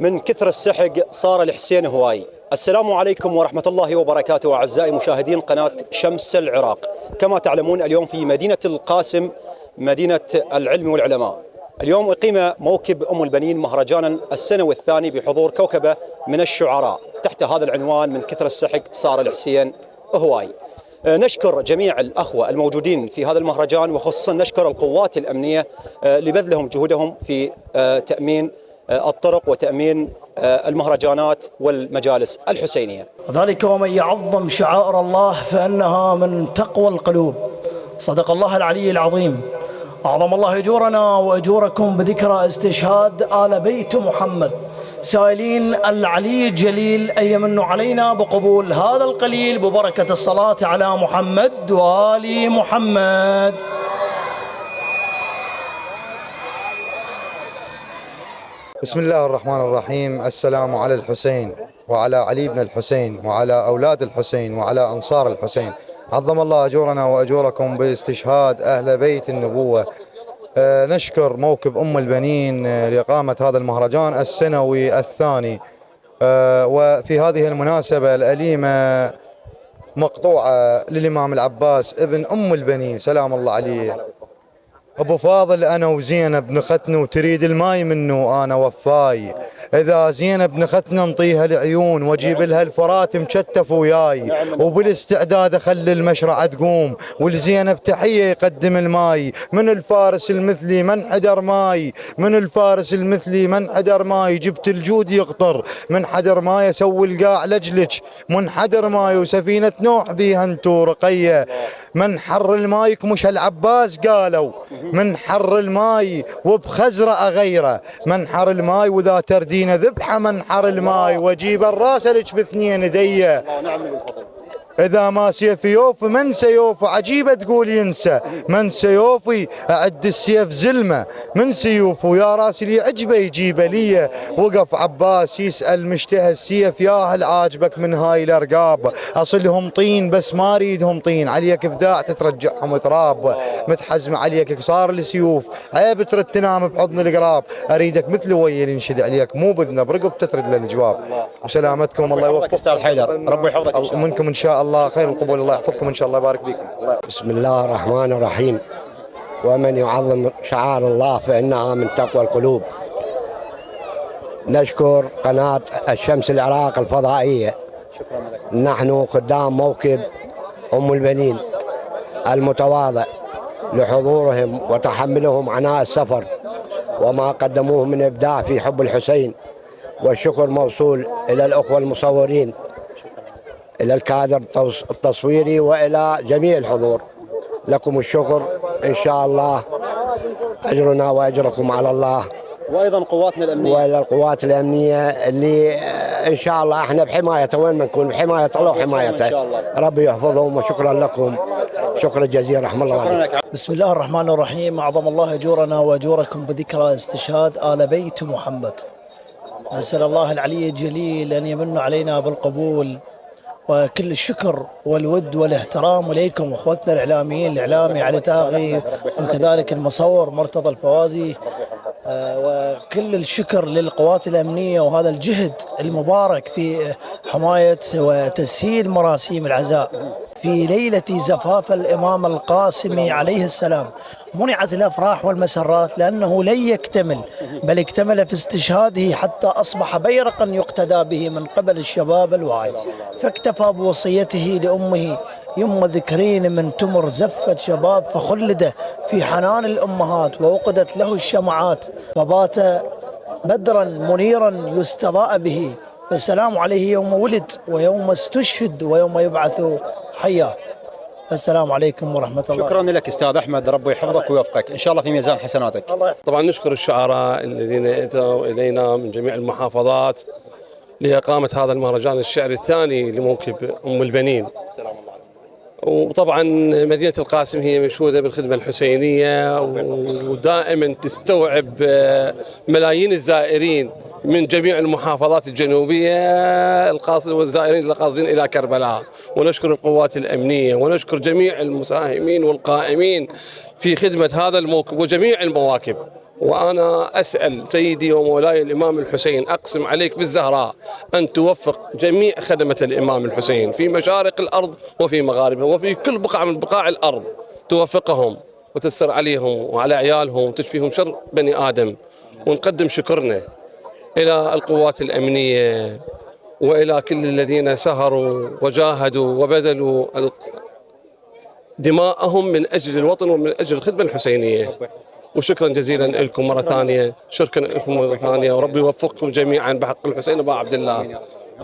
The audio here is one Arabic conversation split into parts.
من كثر السحق صار الحسين هواي. السلام عليكم ورحمة الله وبركاته أعزائي مشاهدين قناة شمس العراق. كما تعلمون اليوم في مدينة القاسم مدينة العلم والعلماء. اليوم أقيم موكب أم البنين مهرجانا السنوي الثاني بحضور كوكبة من الشعراء تحت هذا العنوان من كثر السحق صار الحسين هواي. نشكر جميع الأخوة الموجودين في هذا المهرجان، وخصوصا نشكر القوات الأمنية لبذلهم جهودهم في تأمين الطرق وتأمين المهرجانات والمجالس الحسينية. ذلك ومن يعظم شعائر الله فإنها من تقوى القلوب. صدق الله العلي العظيم. أعظم الله أجورنا وأجوركم بذكرى استشهاد آل بيت محمد، سائلين العلي الجليل أن يمن علينا بقبول هذا القليل ببركة الصلاة على محمد وآل محمد. بسم الله الرحمن الرحيم. السلام على الحسين وعلى علي بن الحسين وعلى أولاد الحسين وعلى أنصار الحسين. عظم الله أجورنا وأجوركم باستشهاد أهل بيت النبوة. نشكر موكب أم البنين لإقامة هذا المهرجان السنوي الثاني. وفي هذه المناسبة الأليمة مقطوعة للإمام العباس ابن أم البنين سلام الله عليه. أبو فاضل أنا وزينب نختن وتريد الماي منه أنا وفاي، إذا زينب نختنا نطيها العيون وأجيب لها الفرات مشتف وياي، وبالاستعداد أخلي المشرعة تقوم والزينب تحية يقدم الماي. من الفارس المثلي من حدر ماي، من الفارس المثلي من حدر ماي، جبت الجود يقطر من حدر ماي أسوي القاع لجلج من حدر ماي، وسفينة نوح بيها انتو رقية من حر المايك مش العباس قالوا من حر الماي وبخزرة غيره من حر الماي، وذا تردين ذبحة من حر الماي واجيب الراس لك باثنين يديه. إذا ما سيف يوفي من سيوفي عجيبة تقول ينسى من سيوفي أعد السيف زلمة من سيوفي ويا راس اللي عجبه يجيبه لي. وقف عباس يسأل مشتهى السيف يا هل عاجبك من هاي الأرقاب، أصلهم طين بس ما أريدهم طين، عليك بداع تترجعهم تراب، متحزم عليك صار السيوف عيب ترد تنام بحضن القراب، أريدك مثل ويا ينشد عليك مو بذنب رقب تترد للجواب. وسلامتكم الله يوفقك استاذ حيدر، ربي يحفظك منكم ان شاء الله خير القبول، الله يحفظكم ان شاء الله يبارك فيكم. بسم الله الرحمن الرحيم. ومن يعظم شعائر الله فإنها من تقوى القلوب. نشكر قناة الشمس العراق الفضائية. نحن قدام موكب أم البنين المتواضع لحضورهم وتحملهم عناء السفر وما قدموه من إبداع في حب الحسين، والشكر موصول إلى الأخوة المصورين، إلى الكادر التصويري، وإلى جميع الحضور. لكم الشكر إن شاء الله، أجرنا وأجركم على الله. وأيضا قواتنا الأمنية وإلى القوات الأمنية اللي إن شاء الله إحنا بحمايته، وين ما نكون بحماية الله وحمايته، ربي يحفظهم. وشكرا لكم، شكرا جزيلا، رحمة الله عليكم. بسم الله الرحمن الرحيم. أعظم الله أجورنا وأجوركم بذكرى استشهاد آل بيت محمد. نسأل الله العلي الجليل أن يمن علينا بالقبول، وكل الشكر والود والاحترام إليكم أخوتنا الإعلاميين، الإعلامي علي تاغي وكذلك المصور مرتضى الفوازي، وكل الشكر للقوات الأمنية وهذا الجهد المبارك في حماية وتسهيل مراسيم العزاء. في ليلة زفاف الإمام القاسم عليه السلام منعت الأفراح والمسرات لأنه لن يكتمل، بل اكتمل في استشهاده حتى أصبح بيرقا يقتدى به من قبل الشباب الواعي، فاكتفى بوصيته لأمه يم ذكرين من تمر زفت شباب، فخلد في حنان الأمهات ووقدت له الشمعات، فبات بدرا منيرا يستضاء به، فالسلام عليه يوم ولد ويوم استشهد ويوم يبعث حيا. السلام عليكم ورحمة الله. شكرا لك أستاذ أحمد، ربي يحفظك ويوفقك إن شاء الله في ميزان حسناتك. طبعا نشكر الشعراء الذين أتوا إلينا من جميع المحافظات لإقامة هذا المهرجان الشعري الثاني لموكب أم البنين. وطبعا مدينة القاسم هي مشهودة بالخدمة الحسينية، ودائما تستوعب ملايين الزائرين من جميع المحافظات الجنوبية والزائرين القاصدين إلى كربلاء. ونشكر القوات الأمنية ونشكر جميع المساهمين والقائمين في خدمة هذا الموكب وجميع المواكب. وأنا أسأل سيدي ومولاي الإمام الحسين، أقسم عليك بالزهراء أن توفق جميع خدمة الإمام الحسين في مشارق الأرض وفي مغاربها وفي كل بقعة من بقاع الأرض، توفقهم وتسر عليهم وعلى عيالهم وتشفيهم شر بني آدم. ونقدم شكرنا إلى القوات الأمنية وإلى كل الذين سهروا وجاهدوا وبذلوا دماءهم من أجل الوطن ومن أجل الخدمة الحسينية. وشكرا جزيلا لكم مرة ثانية، شكرا لكم مرة ثانية، وربي يوفقكم جميعا بحق الحسين أبا عبد الله.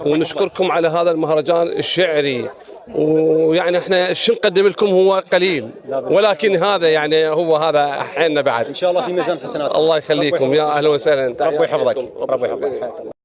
ونشكركم على هذا المهرجان الشعري، ويعني احنا شو نقدم لكم هو قليل، ولكن هذا يعني هو هذا حيلنا بعد. ان شاء الله في ميزان حسنات. الله يخليكم، يا اهلا وسهلا. ربي يحفظك. ربي يحفظك.